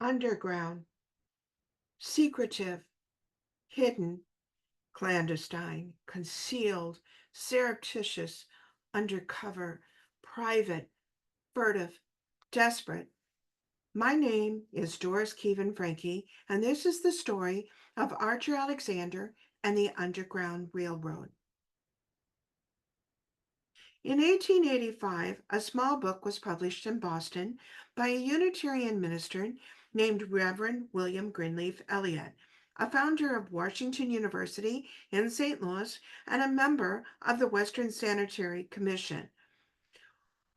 underground, secretive, hidden, clandestine, concealed, surreptitious, undercover, private, furtive, desperate. My name is Doris Keevan Frankie, and this is the story of Archer Alexander and the Underground Railroad. In 1885, a small book was published in Boston by a Unitarian minister named Reverend William Greenleaf Eliot, a founder of Washington University in St. Louis and a member of the Western Sanitary Commission.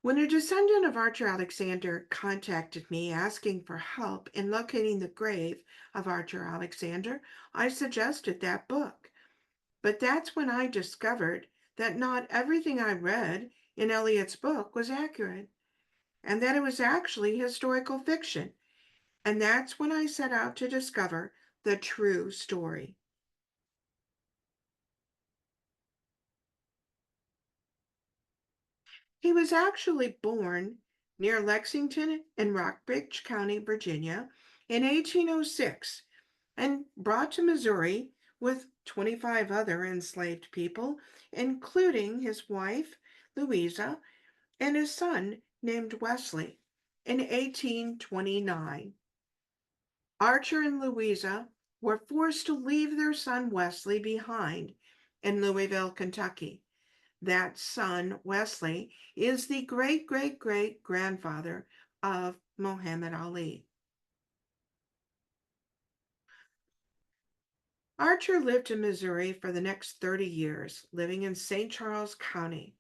When a descendant of Archer Alexander contacted me asking for help in locating the grave of Archer Alexander, I suggested that book. But that's when I discovered that not everything I read in Eliot's book was accurate, and that it was actually historical fiction. And that's when I set out to discover the true story. He was actually born near Lexington in Rockbridge County, Virginia, in 1806 and brought to Missouri with 25 other enslaved people, including his wife, Louisa, and his son named Wesley in 1829. Archer and Louisa were forced to leave their son Wesley behind in Louisville, Kentucky. That son, Wesley, is the great great great grandfather of Muhammad Ali. Archer lived in Missouri for the next 30 years, living in St. Charles County.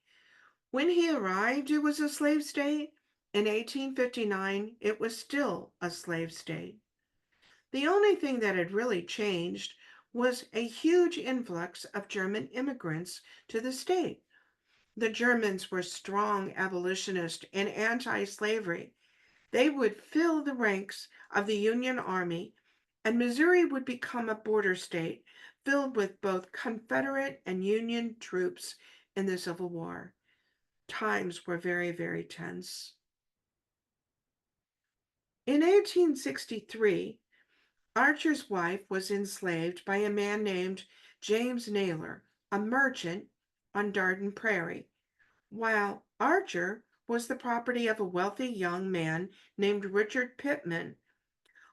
When he arrived, it was a slave state. In 1859, it was still a slave state. The only thing that had really changed was a huge influx of German immigrants to the state. The Germans were strong abolitionists and anti-slavery. They would fill the ranks of the Union Army, and Missouri would become a border state filled with both Confederate and Union troops in the Civil War. Times were very, very tense. In 1863, Archer's wife was enslaved by a man named James Naylor, a merchant on Darden Prairie, while Archer was the property of a wealthy young man named Richard Pittman.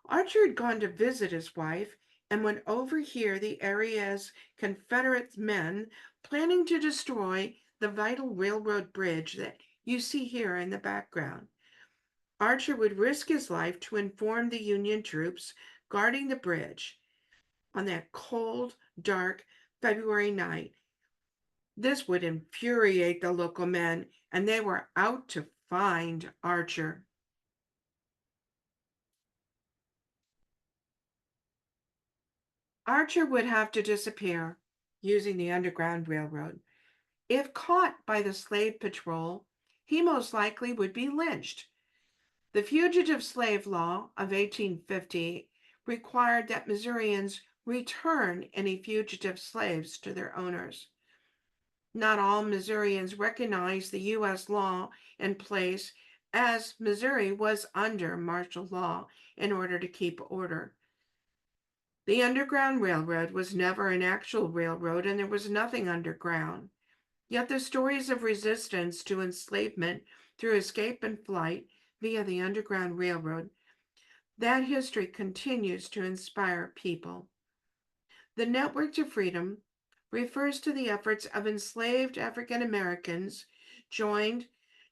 Archer had gone to visit his wife and would overhear the area's Confederate men planning to destroy the vital railroad bridge that you see here in the background. Archer would risk his life to inform the Union troops guarding the bridge on that cold, dark February night. This would infuriate the local men, and they were out to find Archer. Archer would have to disappear using the Underground Railroad. If caught by the slave patrol, he most likely would be lynched. The Fugitive Slave Law of 1850 required that Missourians return any fugitive slaves to their owners. Not all Missourians recognized the U.S. law in place, as Missouri was under martial law in order to keep order. The Underground Railroad was never an actual railroad, and there was nothing underground. Yet the stories of resistance to enslavement through escape and flight via the Underground Railroad, that history continues to inspire people. The Network to Freedom refers to the efforts of enslaved African Americans joined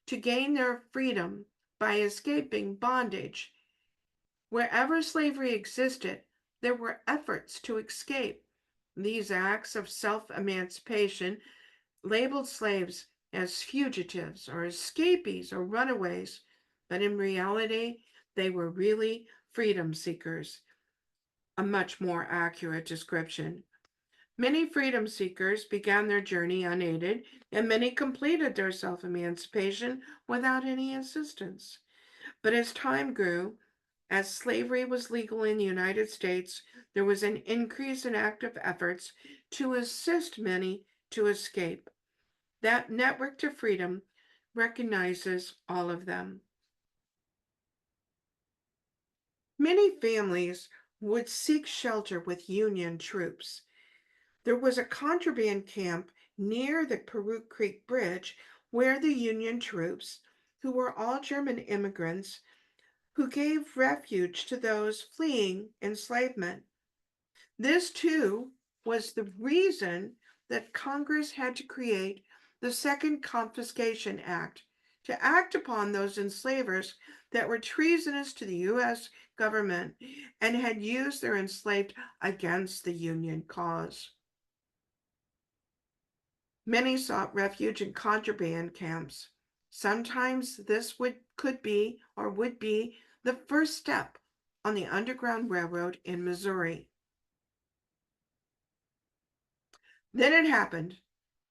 to gain their freedom by escaping bondage. Wherever slavery existed, there were efforts to escape. These acts of self-emancipation labeled slaves as fugitives or escapees or runaways, but in reality, they were really freedom seekers, a much more accurate description. Many freedom seekers began their journey unaided, and many completed their self-emancipation without any assistance. But as time grew, as slavery was legal in the United States, there was an increase in active efforts to assist many to escape. That Network to Freedom recognizes all of them. Many families would seek shelter with Union troops. There was a contraband camp near the Peru Creek Bridge where the Union troops, who were all German immigrants, who gave refuge to those fleeing enslavement. This, too, was the reason that Congress had to create the Second Confiscation Act to act upon those enslavers that were treasonous to the U.S. government and had used their enslaved against the Union cause. Many sought refuge in contraband camps. Sometimes this could be or would be the first step on the Underground Railroad in Missouri. Then it happened.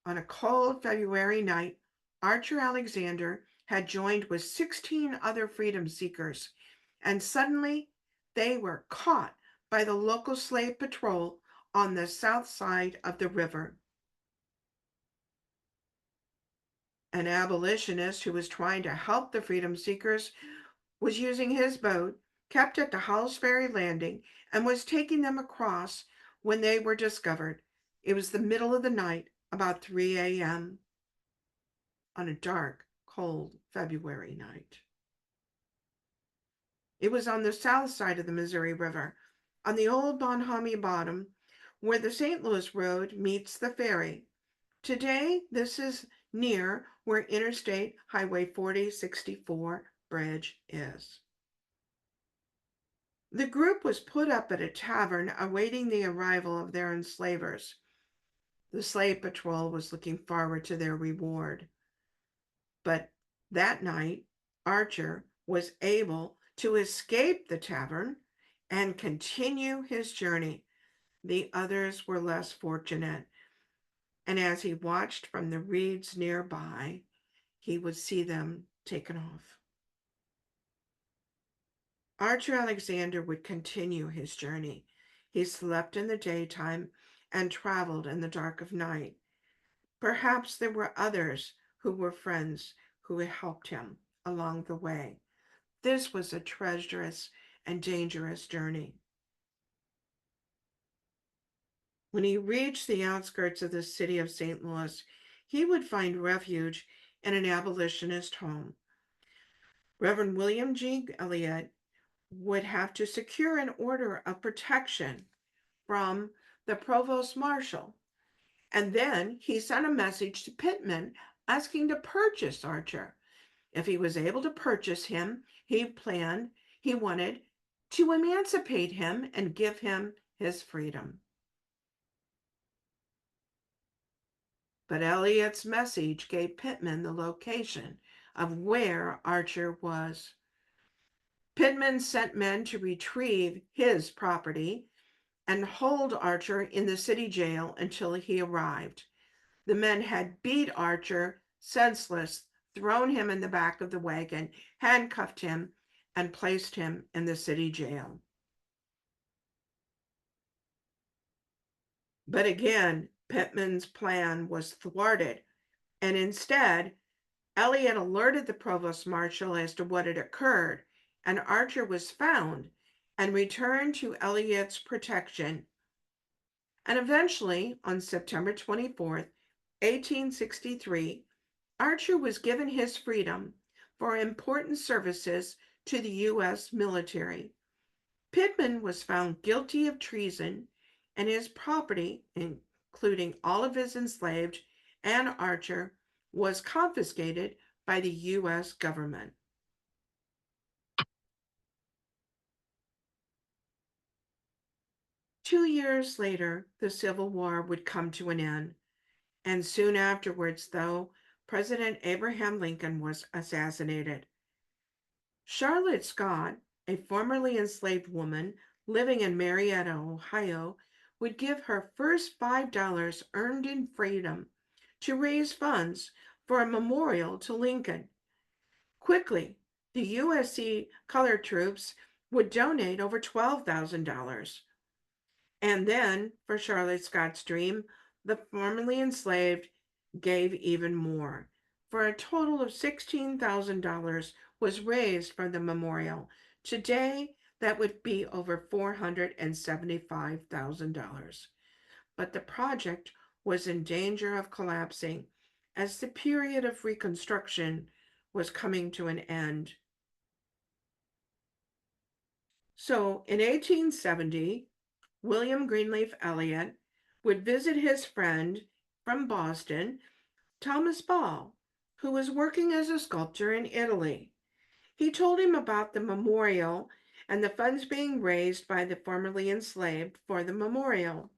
On a cold February night, Archer Alexander had joined with 16 other freedom seekers, and suddenly they were caught by the local slave patrol on the south side of the river. An abolitionist who was trying to help the freedom seekers was using his boat, kept at the Howell's Ferry landing, and was taking them across when they were discovered. It was the middle of the night, about 3 a.m., on a dark, cold February night. It was on the south side of the Missouri River, on the old Bonhomie Bottom, where the St. Louis Road meets the ferry. Today, this is near where Interstate Highway 4064 bridge is. The group was put up at a tavern awaiting the arrival of their enslavers. The slave patrol was looking forward to their reward. But that night, Archer was able to escape the tavern and continue his journey. The others were less fortunate, and as he watched from the reeds nearby, he would see them taken off. Archer Alexander would continue his journey. He slept in the daytime and traveled in the dark of night. Perhaps there were others who were friends who helped him along the way. This was a treacherous and dangerous journey. When he reached the outskirts of the city of St. Louis, he would find refuge in an abolitionist home. Reverend William G. Elliott would have to secure an order of protection from the provost marshal, and then he sent a message to Pittman asking to purchase Archer. If he was able to purchase him, he wanted to emancipate him and give him his freedom. But Elliott's message gave Pittman the location of where Archer was. Pittman sent men to retrieve his property and hold Archer in the city jail until he arrived. The men had beat Archer senseless, thrown him in the back of the wagon, handcuffed him, and placed him in the city jail. But again, Pittman's plan was thwarted, and instead, Elliott alerted the provost marshal as to what had occurred, and Archer was found and returned to Elliott's protection. And eventually, on September 24th, 1863, Archer was given his freedom for important services to the U.S. military. Pittman was found guilty of treason, and his property, including all of his enslaved and Archer, was confiscated by the U.S. government. Two years later, the Civil War would come to an end, and soon afterwards, though, President Abraham Lincoln was assassinated. Charlotte Scott, a formerly enslaved woman living in Marietta, Ohio, would give her first $5 earned in freedom to raise funds for a memorial to Lincoln. Quickly, the USC colored troops would donate over $12,000. And then, for Charlotte Scott's dream, the formerly enslaved gave even more. For a total of $16,000 was raised for the memorial. Today, That would be over $475,000. But the project was in danger of collapsing as the period of reconstruction was coming to an end. So in 1870, William Greenleaf Eliot would visit his friend from Boston, Thomas Ball, who was working as a sculptor in Italy. He told him about the memorial and the funds being raised by the formerly enslaved for the memorial.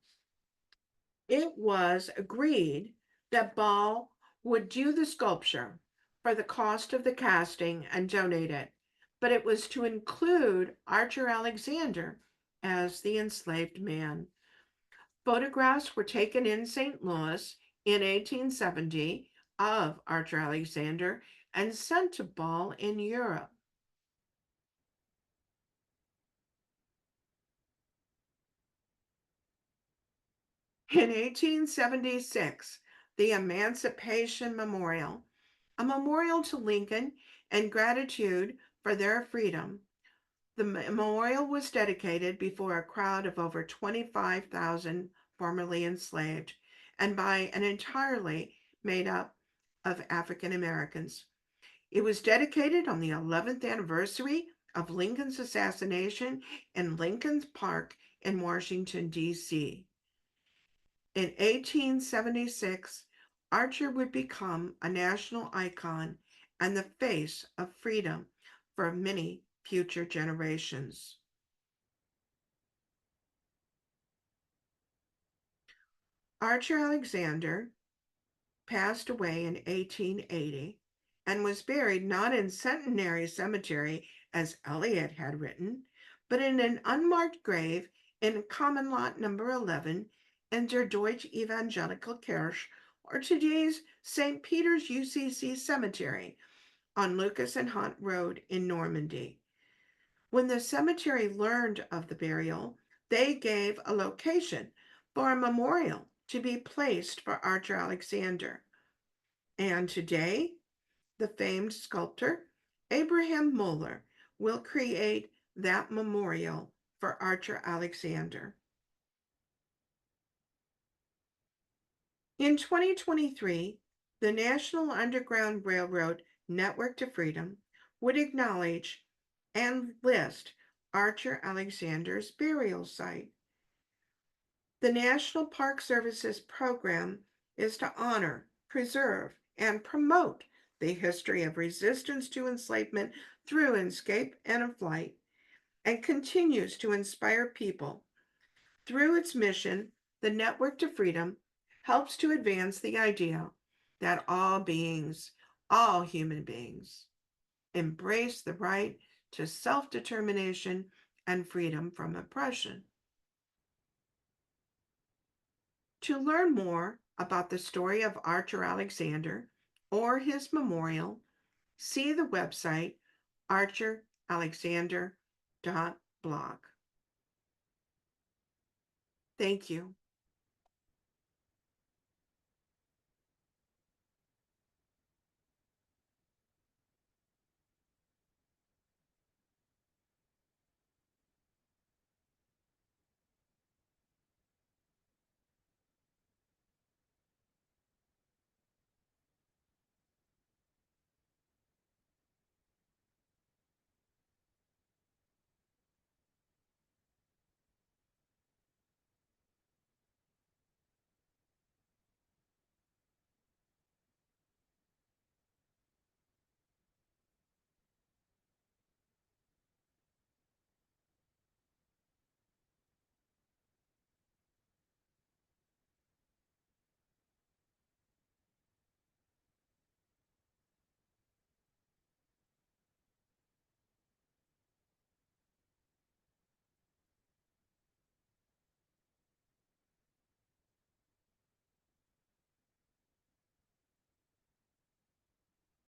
It was agreed that Ball would do the sculpture for the cost of the casting and donate it, but it was to include Archer Alexander as the enslaved man. Photographs were taken in St. Louis in 1870 of Archer Alexander and sent to Ball in Europe. In 1876, the Emancipation Memorial, a memorial to Lincoln and gratitude for their freedom. The memorial was dedicated before a crowd of over 25,000 formerly enslaved and by an entirely made up of African Americans. It was dedicated on the 11th anniversary of Lincoln's assassination in Lincoln's Park in Washington, D.C. In 1876, Archer would become a national icon and the face of freedom for many future generations. Archer Alexander passed away in 1880 and was buried not in Centenary Cemetery as Eliot had written, but in an unmarked grave in Common Lot number 11 in der Deutsche Evangelical Kirche, or today's St. Peter's UCC Cemetery on Lucas and Hunt Road in Normandy. When the cemetery learned of the burial, they gave a location for a memorial to be placed for Archer Alexander. And today, the famed sculptor Abraham Moeller will create that memorial for Archer Alexander. In 2023, the National Underground Railroad Network to Freedom would acknowledge and list Archer Alexander's burial site. The National Park Service's program is to honor, preserve, and promote the history of resistance to enslavement through escape and flight, and continues to inspire people. Through its mission, the Network to Freedom helps to advance the idea that all beings, all human beings, embrace the right to self-determination and freedom from oppression. To learn more about the story of Archer Alexander or his memorial, see the website archeralexander.blog. Thank you.